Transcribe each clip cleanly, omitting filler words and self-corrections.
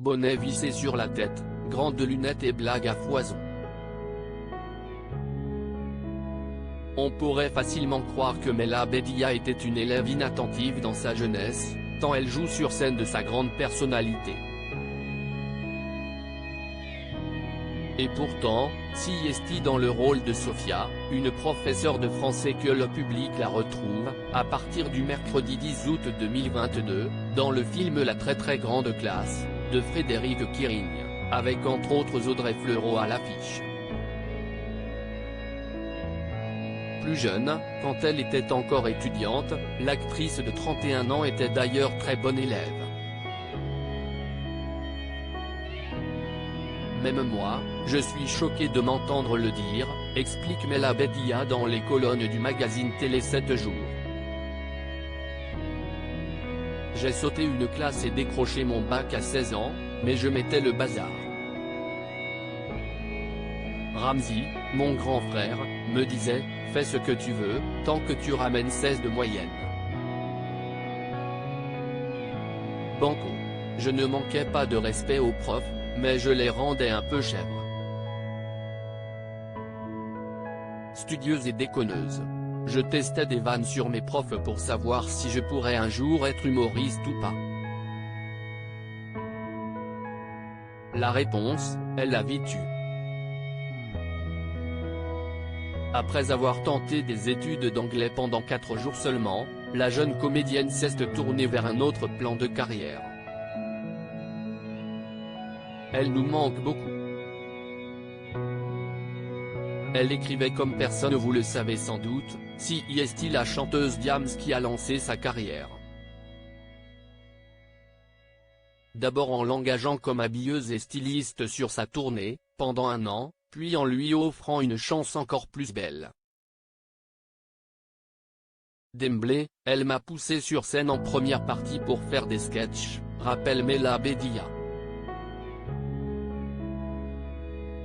bonnet vissé sur la tête, grandes lunettes et blagues à foison. On pourrait facilement croire que Mela Bédia était une élève inattentive dans sa jeunesse, tant elle joue sur scène de sa grande personnalité. Et pourtant, si est dans le rôle de Sophia, une professeure de français que le public la retrouve, à partir du mercredi 10 août 2022, dans le film La très grande classe, de Frédéric Kirigne, avec entre autres Audrey Fleurot à l'affiche. Plus jeune, quand elle était encore étudiante, l'actrice de 31 ans était d'ailleurs très bonne élève. Même moi, je suis choqué de m'entendre le dire, explique Mela Bédia dans les colonnes du magazine Télé 7 jours. J'ai sauté une classe et décroché mon bac à 16 ans, mais je mettais le bazar. Ramzi, mon grand frère, me disait, fais ce que tu veux, tant que tu ramènes 16 de moyenne. Banco. Je ne manquais pas de respect aux profs, mais je les rendais un peu chèvres. Studieuse et déconneuse. Je testais des vannes sur mes profs pour savoir si je pourrais un jour être humoriste ou pas. La réponse, elle la vie tue. Après avoir tenté des études d'anglais pendant 4 jours seulement, la jeune comédienne s'est tournée vers un autre plan de carrière. Elle nous manque beaucoup. Elle écrivait comme personne, vous le savez sans doute, si est la chanteuse Diams qui a lancé sa carrière. D'abord en l'engageant comme habilleuse et styliste sur sa tournée, pendant 1 an, puis en lui offrant une chance encore plus belle. D'emblée, elle m'a poussé sur scène en première partie pour faire des sketchs, rappelle Mela Bédia.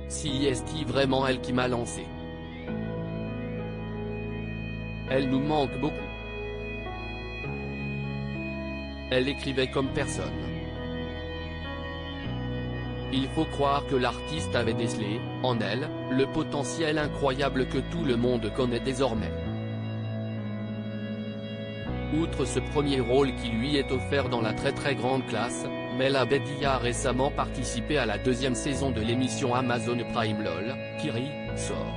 Si est vraiment elle qui m'a lancé. Elle nous manque beaucoup. Elle écrivait comme personne. Il faut croire que l'artiste avait décelé, en elle, le potentiel incroyable que tout le monde connaît désormais. Outre ce premier rôle qui lui est offert dans la très grande classe, Mela Bédia a récemment participé à la 2e saison de l'émission Amazon Prime LOL, Kiri, sort.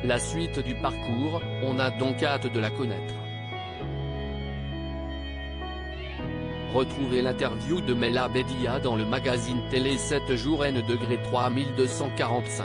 La suite du parcours, on a donc hâte de la connaître. Retrouvez l'interview de Mela Bédia dans le magazine Télé 7 jours N-3245.